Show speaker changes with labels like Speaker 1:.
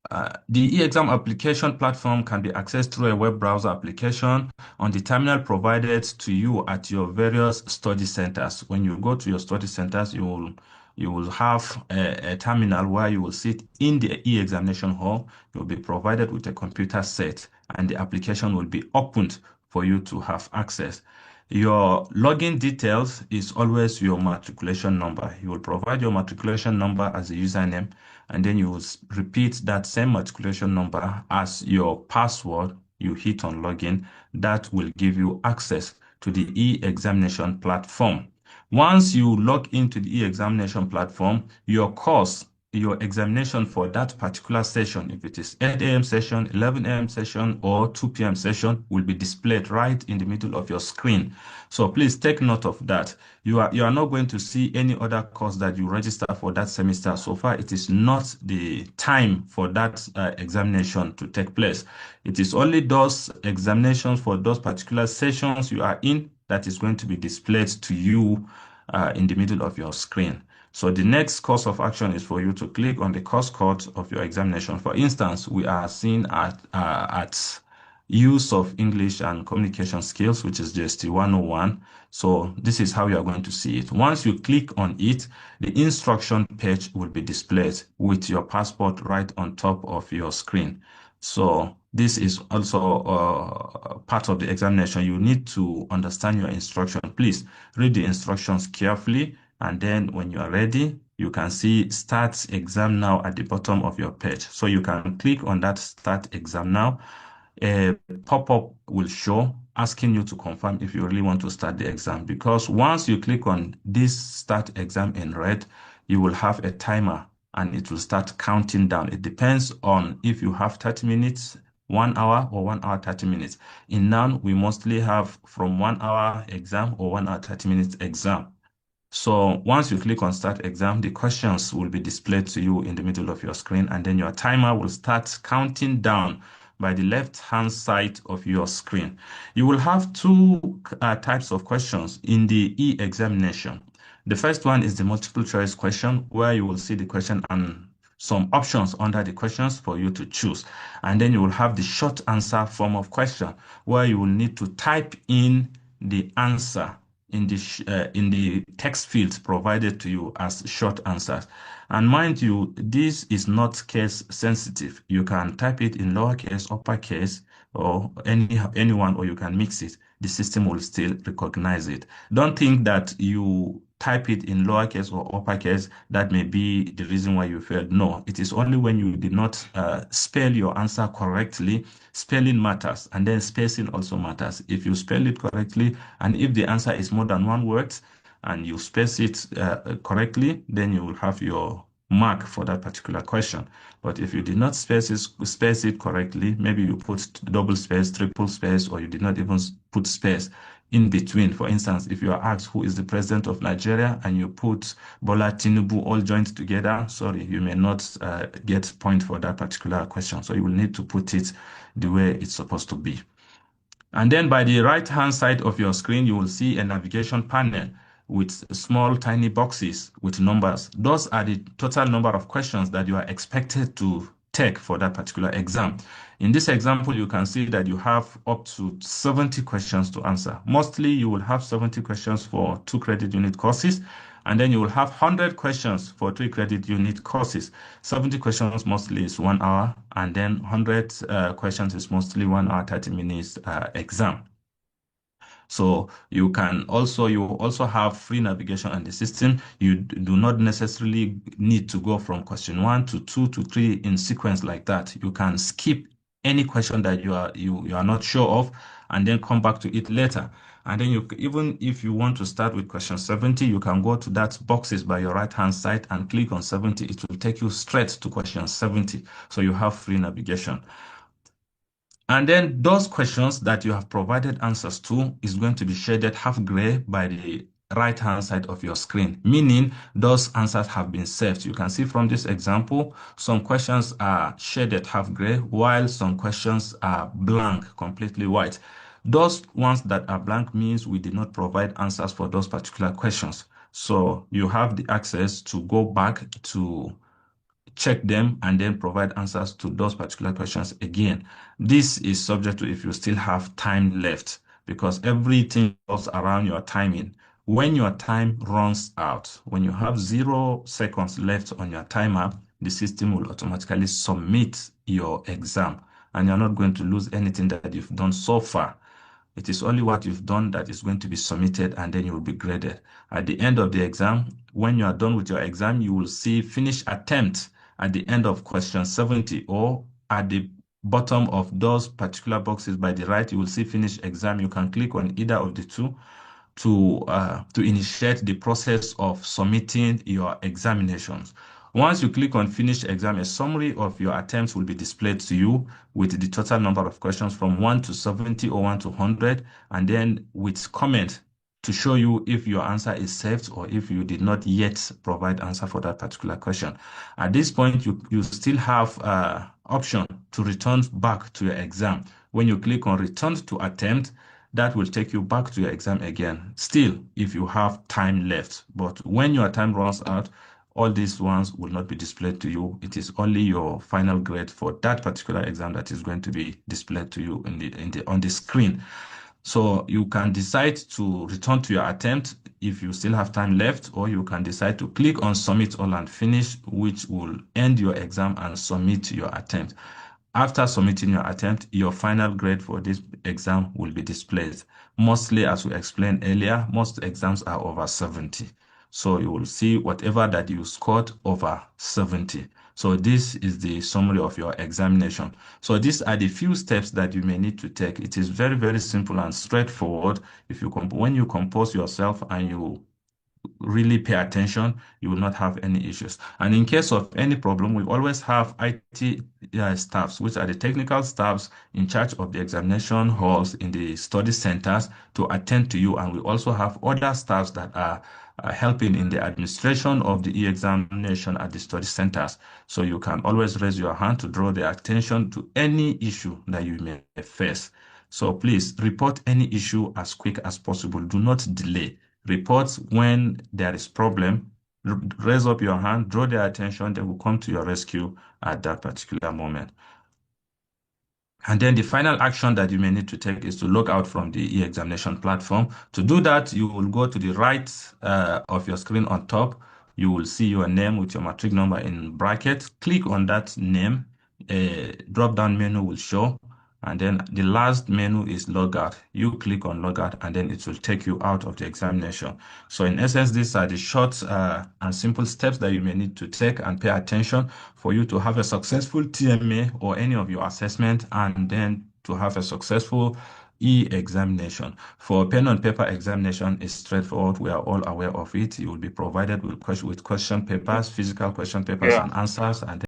Speaker 1: The e-exam application platform can be accessed through a web browser application on the terminal provided to you at your various study centers. When you go to your study centers, you will have a terminal where you will sit in the e-examination hall. You'll be provided with a computer set, and the application will be opened for you to have access. Your login details is always your matriculation number. You will provide your matriculation number as a username, and then you will repeat that same matriculation number as your password you hit on login. That will give you access to the e-examination platform. Once you log into the e-examination platform, your examination for that particular session, if it is 8 a.m. session, 11 a.m. session, or 2 p.m. session, will be displayed right in the middle of your screen. So please take note of that. You are not going to see any other course that you register for that semester. So far, it is not the time for that examination to take place. It is only those examinations for those particular sessions you are in that is going to be displayed to you in the middle of your screen. So the next course of action is for you to click on the course code of your examination. For instance, we are seeing at use of English and communication skills, which is JST 101. So this is how you are going to see it. Once you click on it, the instruction page will be displayed with your passport right on top of your screen. So this is also part of the examination. You need to understand your instruction. Please read the instructions carefully, and then when you are ready, you can see Start Exam Now at the bottom of your page. So you can click on that Start Exam Now. A pop-up will show asking you to confirm if you really want to start the exam, because once you click on this Start Exam in red, you will have a timer and it will start counting down. It depends on if you have 30 minutes, 1 hour, or 1 hour 30 minutes. In NAN, we mostly have from 1 hour exam or 1 hour 30 minutes exam. So once you click on Start Exam, the questions will be displayed to you in the middle of your screen, and then your timer will start counting down by the left-hand side of your screen. You will have two types of questions in the e-examination. The first one is the multiple choice question, where you will see the question and some options under the questions for you to choose. And then you will have the short answer form of question, where you will need to type in the answer in the text fields provided to you as short answers. And mind you, this is not case sensitive. You can type it in lowercase, uppercase, or anyone, or you can mix it. The system will still recognize it. Don't think that you type it in lowercase or uppercase, that may be the reason why you failed. No, it is only when you did not spell your answer correctly. Spelling matters, and then spacing also matters. If you spell it correctly, and if the answer is more than one word, and you space it correctly, then you will have your mark for that particular question. But if you did not space it correctly, maybe you put double space, triple space, or you did not even put space in between. For instance, if you are asked who is the president of Nigeria and you put Bola Tinubu all joined together, sorry, you may not get point for that particular question. So you will need to put it the way it's supposed to be. And then by the right-hand side of your screen, you will see a navigation panel with small tiny boxes with numbers. Those are the total number of questions that you are expected to take for that particular exam. In this example, you can see that you have up to 70 questions to answer. Mostly, you will have 70 questions for 2 credit unit courses, and then you will have 100 questions for 3 credit unit courses. 70 questions mostly is 1 hour, and then 100 questions is mostly 1 hour, 30 minutes exam. So you also have free navigation on the system. You do not necessarily need to go from question 1 to 2 to 3 in sequence like that. You can skip any question that you are not sure of, and then come back to it later. And then even if you want to start with question 70, you can go to that boxes by your right hand side and click on 70. It will take you straight to question 70. So you have free navigation. And then those questions that you have provided answers to is going to be shaded half gray by the right-hand side of your screen, meaning those answers have been saved. You can see from this example, some questions are shaded half gray, while some questions are blank, completely white. Those ones that are blank means we did not provide answers for those particular questions. So you have the access to go back to check them and then provide answers to those particular questions again. This is subject to if you still have time left because everything goes around your timing. When your time runs out, when you have 0 seconds left on your timer, the system will automatically submit your exam and you're not going to lose anything that you've done so far. It is only what you've done that is going to be submitted and then you will be graded. At the end of the exam, when you are done with your exam, you will see finish attempt at the end of question 70 or at the bottom of those particular boxes by the right, you will see finish exam. You can click on either of the two to initiate the process of submitting your examinations. Once you click on finish exam, a summary of your attempts will be displayed to you with the total number of questions from 1 to 70 or 1 to 100, and then with comment to show you if your answer is saved or if you did not yet provide answer for that particular question. At this point, you still have option to return back to your exam. When you click on return to attempt, that will take you back to your exam again. Still, if you have time left, but when your time runs out, all these ones will not be displayed to you. It is only your final grade for that particular exam that is going to be displayed to you on the screen. So you can decide to return to your attempt if you still have time left, or you can decide to click on submit all and finish, which will end your exam and submit your attempt. After submitting your attempt, your final grade for this exam will be displayed. Mostly, as we explained earlier, most exams are over 70. So you will see whatever that you scored over 70. So this is the summary of your examination. So these are the few steps that you may need to take. It is very, very simple and straightforward. When you compose yourself and you really pay attention, you will not have any issues. And in case of any problem, we always have IT staffs, which are the technical staffs in charge of the examination halls in the study centers to attend to you. And we also have other staffs that are helping in the administration of the e-examination at the study centers. So you can always raise your hand to draw their attention to any issue that you may face. So please report any issue as quick as possible. Do not delay. Report when there is problem. Raise up your hand, draw their attention, they will come to your rescue at that particular moment. And then the final action that you may need to take is to log out from the e-examination platform. To do that, you will go to the right of your screen on top. You will see your name with your matric number in brackets. Click on that name. A drop-down menu will show. And then the last menu is logout. You click on logout and then it will take you out of the examination. So in essence, these are the short and simple steps that you may need to take and pay attention for you to have a successful TMA or any of your assessment and then to have a successful e-examination. For pen on paper examination is straightforward. We are all aware of it. You will be provided with question papers, physical question papers
Speaker 2: Yeah.
Speaker 1: and answers, and